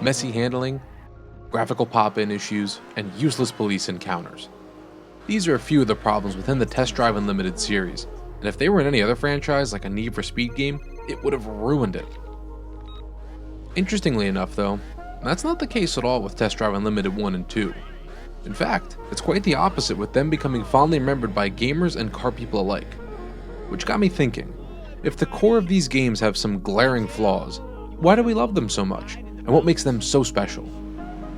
messy handling, graphical pop-in issues, and useless police encounters. These are a few of the problems within the Test Drive Unlimited series, and if they were in any other franchise like a Need for Speed game, it would have ruined it. Interestingly enough though, that's not the case at all with Test Drive Unlimited 1 and 2. In fact, it's quite the opposite, with them becoming fondly remembered by gamers and car people alike. Which got me thinking, if the core of these games have some glaring flaws, why do we love them so much, and what makes them so special?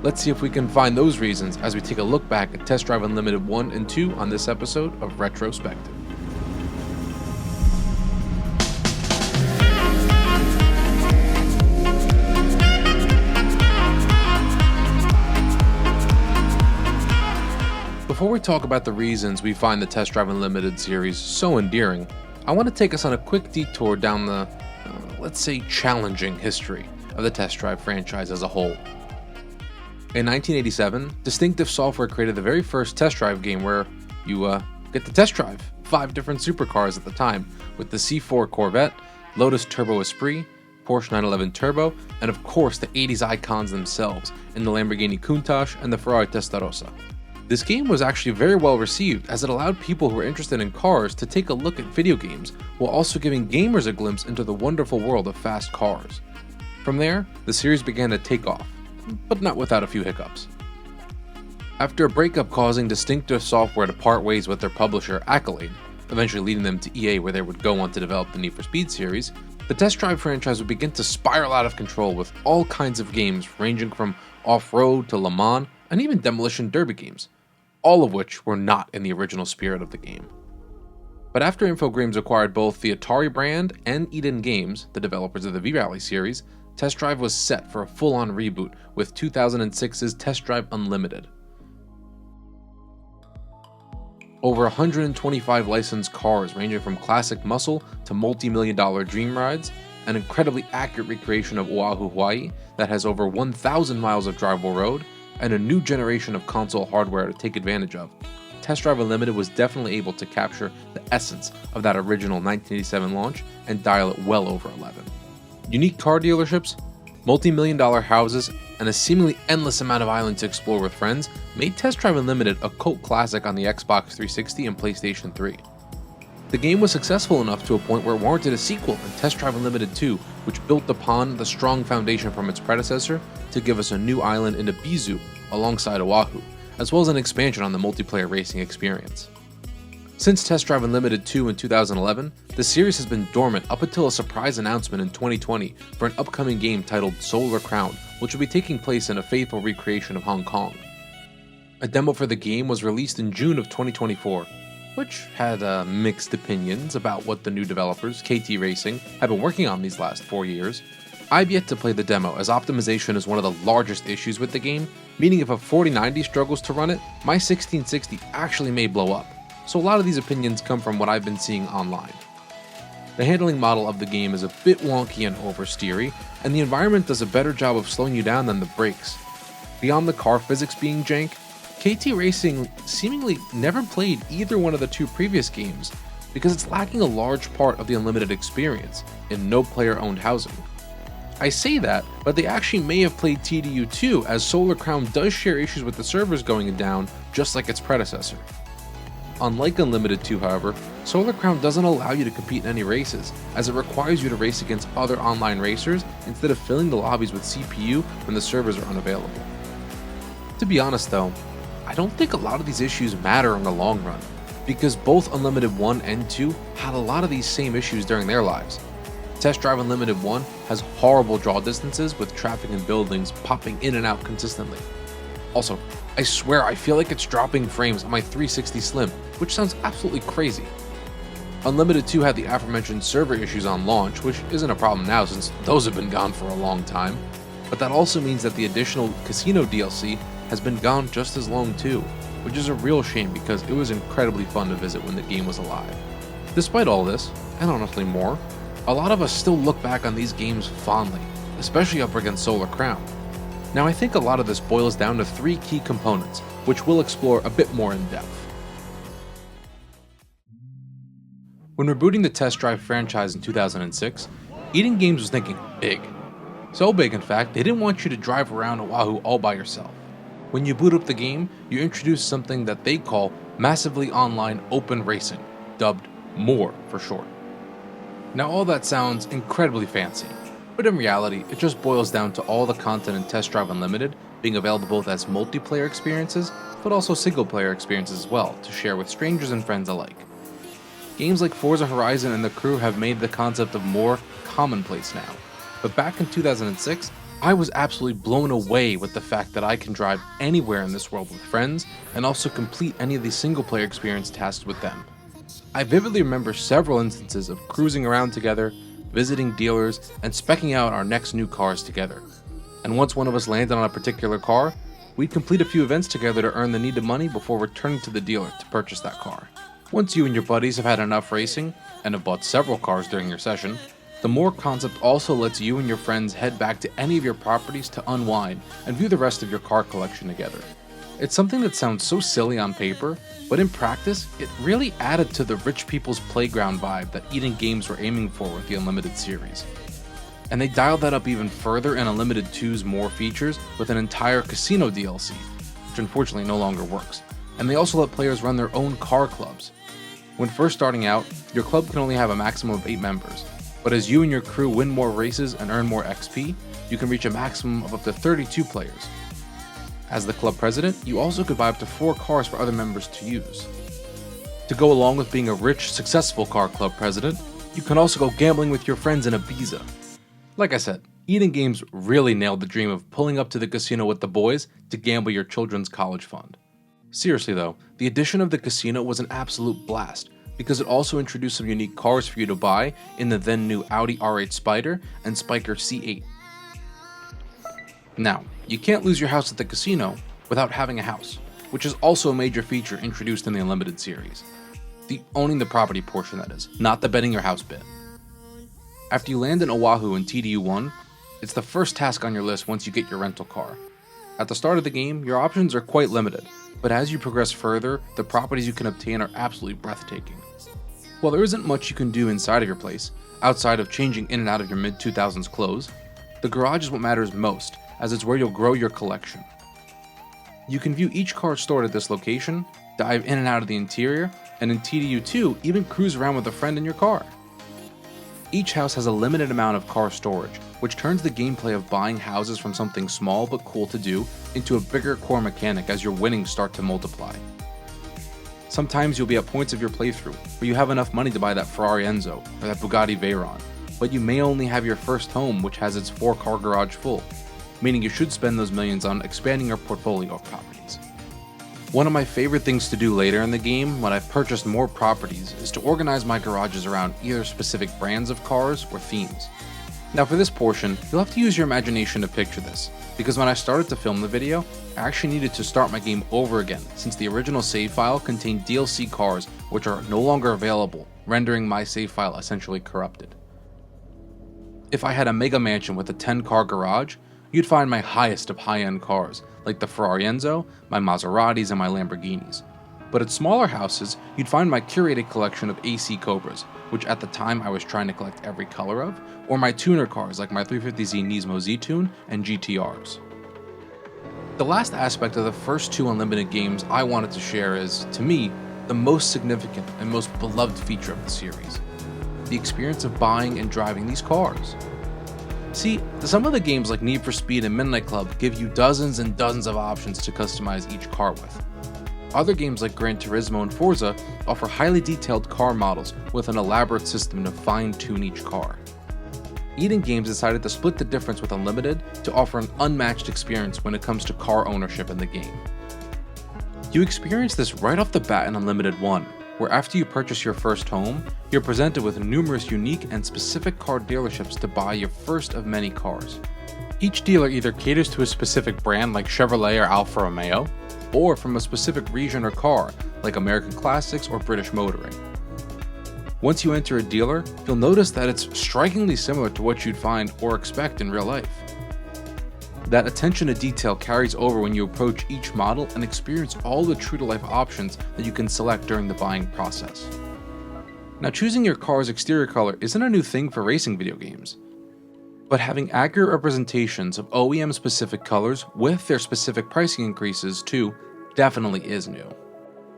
Let's see if we can find those reasons as we take a look back at Test Drive Unlimited 1 and 2 on this episode of Retrospective. Before we talk about the reasons we find the Test Drive Unlimited series so endearing, I want to take us on a quick detour down the, let's say, challenging history of the Test Drive franchise as a whole. In 1987, Distinctive Software created the very first test drive game where you get to test drive 5 different supercars at the time, with the C4 Corvette, Lotus Turbo Esprit, Porsche 911 Turbo, and of course the 80s icons themselves in the Lamborghini Countach and the Ferrari Testarossa. This game was actually very well received, as it allowed people who were interested in cars to take a look at video games while also giving gamers a glimpse into the wonderful world of fast cars. From there, the series began to take off, but not without a few hiccups. After a breakup causing Distinctive Software to part ways with their publisher Accolade, eventually leading them to EA where they would go on to develop the Need for Speed series, the Test Drive franchise would begin to spiral out of control with all kinds of games ranging from off-road to Le Mans and even demolition derby games, all of which were not in the original spirit of the game. But after Infogrames acquired both the Atari brand and Eden Games, the developers of the V-Rally series, Test Drive was set for a full-on reboot with 2006's Test Drive Unlimited. Over 125 licensed cars ranging from classic muscle to multi-million-dollar dream rides, an incredibly accurate recreation of Oahu, Hawaii that has over 1,000 miles of drivable road, and a new generation of console hardware to take advantage of. Test Drive Unlimited was definitely able to capture the essence of that original 1987 launch and dial it well over 11. Unique car dealerships, multi-million-dollar houses, and a seemingly endless amount of islands to explore with friends made Test Drive Unlimited a cult classic on the Xbox 360 and PlayStation 3. The game was successful enough to a point where it warranted a sequel in Test Drive Unlimited 2, which built upon the strong foundation from its predecessor to give us a new island in Ibiza alongside Oahu, as well as an expansion on the multiplayer racing experience. Since Test Drive Unlimited 2 in 2011, the series has been dormant up until a surprise announcement in 2020 for an upcoming game titled Solar Crown, which will be taking place in a faithful recreation of Hong Kong. A demo for the game was released in June of 2024, which had mixed opinions about what the new developers, KT Racing, have been working on these last 4 years. I've yet to play the demo, as optimization is one of the largest issues with the game, meaning if a 4090 struggles to run it, my 1660 actually may blow up, so a lot of these opinions come from what I've been seeing online. The handling model of the game is a bit wonky and oversteery, and the environment does a better job of slowing you down than the brakes. Beyond the car physics being jank, KT Racing seemingly never played either one of the 2 previous games because it's lacking a large part of the Unlimited experience in no player-owned housing. I say that, but they actually may have played TDU2, as Solar Crown does share issues with the servers going down just like its predecessor. Unlike Unlimited 2, however, Solar Crown doesn't allow you to compete in any races, as it requires you to race against other online racers instead of filling the lobbies with CPU when the servers are unavailable. To be honest though, I don't think a lot of these issues matter in the long run, because both Unlimited 1 and 2 had a lot of these same issues during their lives. Test Drive Unlimited 1 has horrible draw distances with traffic and buildings popping in and out consistently. Also, I swear I feel like it's dropping frames on my 360 Slim, which sounds absolutely crazy. Unlimited 2 had the aforementioned server issues on launch, which isn't a problem now since those have been gone for a long time, but that also means that the additional casino DLC has been gone just as long too, which is a real shame because it was incredibly fun to visit when the game was alive. Despite all this, and honestly more, a lot of us still look back on these games fondly, especially up against Solar Crown. Now I think a lot of this boils down to 3 key components, which we'll explore a bit more in depth. When rebooting the Test Drive franchise in 2006, Eden Games was thinking big. So big, in fact, they didn't want you to drive around Oahu all by yourself. When you boot up the game, you introduce something that they call Massively Online Open Racing, dubbed M.O.O.R for short. Now all that sounds incredibly fancy, but in reality, it just boils down to all the content in Test Drive Unlimited being available both as multiplayer experiences, but also single-player experiences as well, to share with strangers and friends alike. Games like Forza Horizon and The Crew have made the concept of M.O.O.R commonplace now, but back in 2006, I was absolutely blown away with the fact that I can drive anywhere in this world with friends, and also complete any of these single-player experience tasks with them. I vividly remember several instances of cruising around together, visiting dealers, and specking out our next new cars together. And once one of us landed on a particular car, we'd complete a few events together to earn the needed money before returning to the dealer to purchase that car. Once you and your buddies have had enough racing, and have bought several cars during your session, the M.O.O.R concept also lets you and your friends head back to any of your properties to unwind and view the rest of your car collection together. It's something that sounds so silly on paper, but in practice, it really added to the rich people's playground vibe that Eden Games were aiming for with the Unlimited series. And they dialed that up even further in Unlimited 2's M.O.O.R Features with an entire casino DLC, which unfortunately no longer works. And they also let players run their own car clubs. When first starting out, your club can only have a maximum of 8 members, but as you and your crew win more races and earn more XP, you can reach a maximum of up to 32 players. As the club president, you also could buy up to 4 cars for other members to use. To go along with being a rich, successful car club president, you can also go gambling with your friends in Ibiza. Like I said, Eden Games really nailed the dream of pulling up to the casino with the boys to gamble your children's college fund. Seriously though, the addition of the casino was an absolute blast, because it also introduced some unique cars for you to buy in the then new Audi R8 Spider and Spyker C8. Now, you can't lose your house at the casino without having a house, which is also a major feature introduced in the Unlimited series. The owning the property portion, that is, not the betting your house bit. After you land in Oahu in TDU1, it's the first task on your list once you get your rental car. At the start of the game, your options are quite limited, but as you progress further, the properties you can obtain are absolutely breathtaking. While there isn't much you can do inside of your place, outside of changing in and out of your mid-2000s clothes, the garage is what matters most, as it's where you'll grow your collection. You can view each car stored at this location, dive in and out of the interior, and in TDU2 even cruise around with a friend in your car. Each house has a limited amount of car storage, which turns the gameplay of buying houses from something small but cool to do into a bigger core mechanic as your winnings start to multiply. Sometimes you'll be at points of your playthrough where you have enough money to buy that Ferrari Enzo or that Bugatti Veyron, but you may only have your first home which has its 4-car garage full, meaning you should spend those millions on expanding your portfolio of properties. One of my favorite things to do later in the game when I've purchased more properties is to organize my garages around either specific brands of cars or themes. Now for this portion, you'll have to use your imagination to picture this, because when I started to film the video, I actually needed to start my game over again since the original save file contained DLC cars which are no longer available, rendering my save file essentially corrupted. If I had a mega mansion with a 10-car garage, you'd find my highest of high-end cars, like the Ferrari Enzo, my Maseratis, and my Lamborghinis. But at smaller houses, you'd find my curated collection of AC Cobras, which at the time I was trying to collect every color of, or my tuner cars like my 350Z Nismo Z-Tune and GTRs. The last aspect of the first 2 Unlimited games I wanted to share is, to me, the most significant and most beloved feature of the series: the experience of buying and driving these cars. See, some of the games like Need for Speed and Midnight Club give you dozens and dozens of options to customize each car with. Other games like Gran Turismo and Forza offer highly detailed car models with an elaborate system to fine-tune each car. Eden Games decided to split the difference with Unlimited to offer an unmatched experience when it comes to car ownership in the game. You experience this right off the bat in Unlimited 1, where after you purchase your first home, you're presented with numerous unique and specific car dealerships to buy your first of many cars. Each dealer either caters to a specific brand like Chevrolet or Alfa Romeo, or from a specific region or car like American Classics or British Motoring. Once you enter a dealer, you'll notice that it's strikingly similar to what you'd find or expect in real life. That attention to detail carries over when you approach each model and experience all the true-to-life options that you can select during the buying process. Now, choosing your car's exterior color isn't a new thing for racing video games. But having accurate representations of OEM specific colors with their specific pricing increases too definitely is new.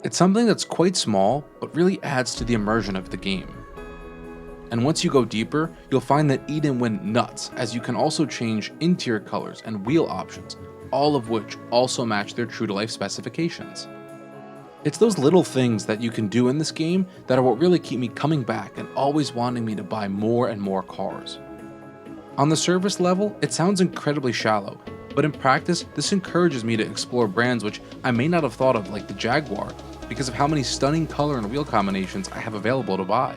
It's something that's quite small, but really adds to the immersion of the game. And once you go deeper, you'll find that Eden went nuts, as you can also change interior colors and wheel options, all of which also match their true-to-life specifications. It's those little things that you can do in this game that are what really keep me coming back and always wanting me to buy more and more cars. On the surface level, it sounds incredibly shallow, but in practice, this encourages me to explore brands which I may not have thought of, like the Jaguar, because of how many stunning color and wheel combinations I have available to buy.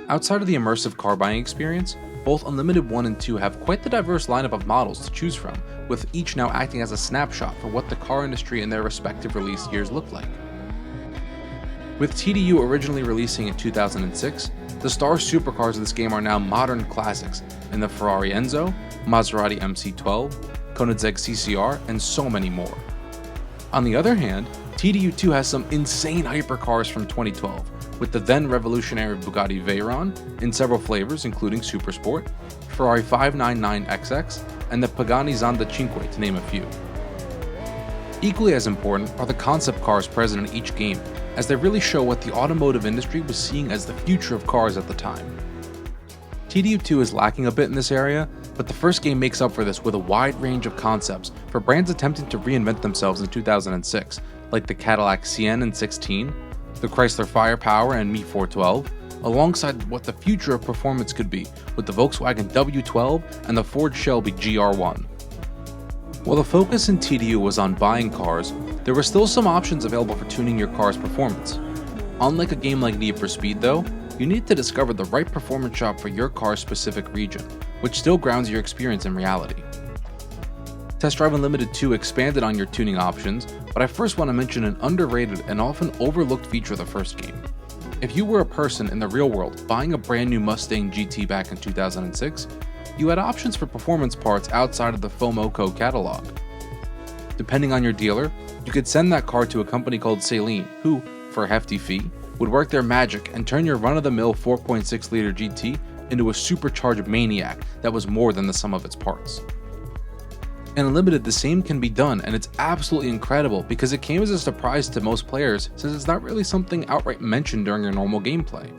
Outside of the immersive car buying experience, both Unlimited 1 and 2 have quite the diverse lineup of models to choose from, with each now acting as a snapshot for what the car industry in their respective release years look like. With TDU originally releasing in 2006, the star supercars of this game are now modern classics in the Ferrari Enzo, Maserati MC12, Koenigsegg CCR, and so many more. On the other hand, TDU 2 has some insane hypercars from 2012, with the then revolutionary Bugatti Veyron in several flavors including Supersport, Ferrari 599XX, and the Pagani Zonda Cinque, to name a few. Equally as important are the concept cars present in each game, as they really show what the automotive industry was seeing as the future of cars at the time. TDU 2 is lacking a bit in this area, but the first game makes up for this with a wide range of concepts for brands attempting to reinvent themselves in 2006, like the Cadillac CN and 16, the Chrysler Firepower and Me412, alongside what the future of performance could be with the Volkswagen W12 and the Ford Shelby GR1. While the focus in TDU was on buying cars, there were still some options available for tuning your car's performance. Unlike a game like Need for Speed though, you need to discover the right performance shop for your car's specific region, which still grounds your experience in reality. Test Drive Unlimited 2 expanded on your tuning options, but I first want to mention an underrated and often overlooked feature of the first game. If you were a person in the real world buying a brand new Mustang GT back in 2006, you had options for performance parts outside of the FOMOCO catalog. Depending on your dealer, you could send that car to a company called Saleen, who, for a hefty fee, would work their magic and turn your run-of-the-mill 4.6-liter GT into a supercharged maniac that was more than the sum of its parts. In Unlimited, the same can be done, and it's absolutely incredible because it came as a surprise to most players since it's not really something outright mentioned during your normal gameplay.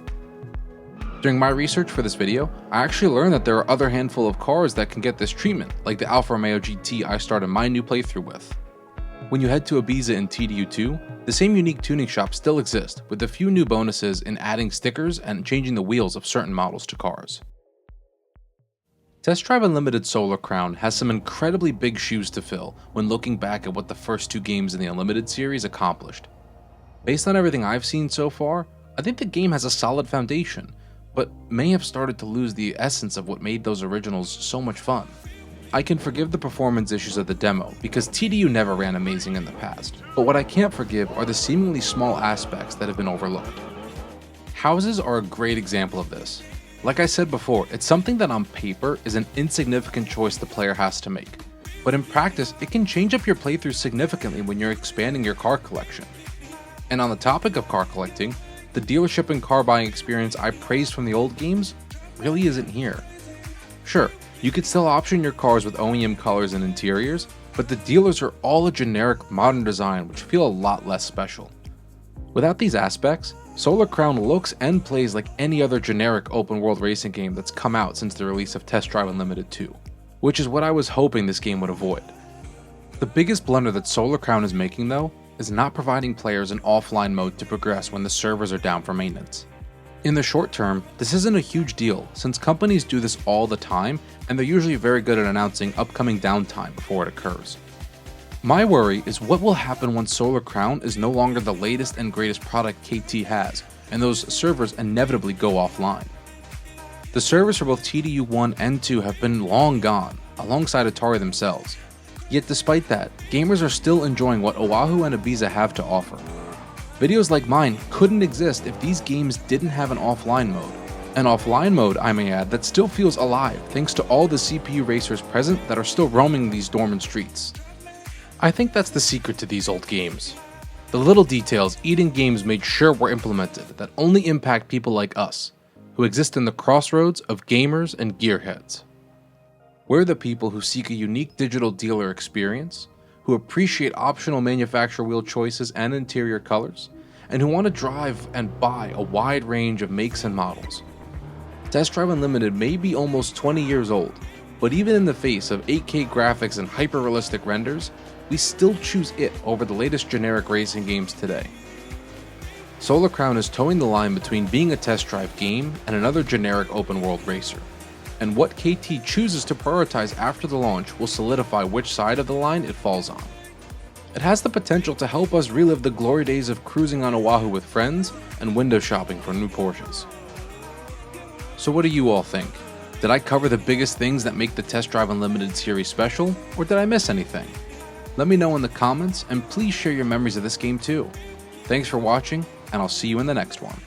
During my research for this video, I actually learned that there are other handful of cars that can get this treatment, like the Alfa Romeo GT I started my new playthrough with. When you head to Ibiza in TDU 2, the same unique tuning shops still exist, with a few new bonuses in adding stickers and changing the wheels of certain models to cars. Test Drive Unlimited Solar Crown has some incredibly big shoes to fill when looking back at what the first two games in the Unlimited series accomplished. Based on everything I've seen so far, I think the game has a solid foundation, but may have started to lose the essence of what made those originals so much fun. I can forgive the performance issues of the demo, because TDU never ran amazing in the past, but what I can't forgive are the seemingly small aspects that have been overlooked. Houses are a great example of this. Like I said before, it's something that on paper is an insignificant choice the player has to make, but in practice it can change up your playthrough significantly when you're expanding your car collection. And on the topic of car collecting, the dealership and car buying experience I praised from the old games really isn't here. Sure, you could still option your cars with OEM colors and interiors, but the dealers are all a generic modern design which feel a lot less special. Without these aspects, Solar Crown looks and plays like any other generic open world racing game that's come out since the release of Test Drive Unlimited 2, which is what I was hoping this game would avoid. The biggest blunder that Solar Crown is making though, is not providing players an offline mode to progress when the servers are down for maintenance. In the short term, this isn't a huge deal since companies do this all the time and they're usually very good at announcing upcoming downtime before it occurs. My worry is what will happen when Solar Crown is no longer the latest and greatest product KT has, and those servers inevitably go offline. The servers for both TDU 1 and 2 have been long gone, alongside Atari themselves. Yet despite that, gamers are still enjoying what Oahu and Ibiza have to offer. Videos like mine couldn't exist if these games didn't have an offline mode. An offline mode, I may add, that still feels alive thanks to all the CPU racers present that are still roaming these dormant streets. I think that's the secret to these old games. The little details Eden Games made sure were implemented that only impact people like us. who exist in the crossroads of gamers and gearheads. We're the people who seek a unique digital dealer experience, who appreciate optional manufacturer wheel choices and interior colors, and who want to drive and buy a wide range of makes and models. Test Drive Unlimited may be almost 20 years old, but even in the face of 8K graphics and hyper-realistic renders, we still choose it over the latest generic racing games today. Solar Crown is towing the line between being a test drive game and another generic open-world racer, and what KT chooses to prioritize after the launch will solidify which side of the line it falls on. It has the potential to help us relive the glory days of cruising on Oahu with friends and window shopping for new Porsches. So what do you all think? Did I cover the biggest things that make the Test Drive Unlimited series special, or did I miss anything? Let me know in the comments, and please share your memories of this game too. Thanks for watching, and I'll see you in the next one.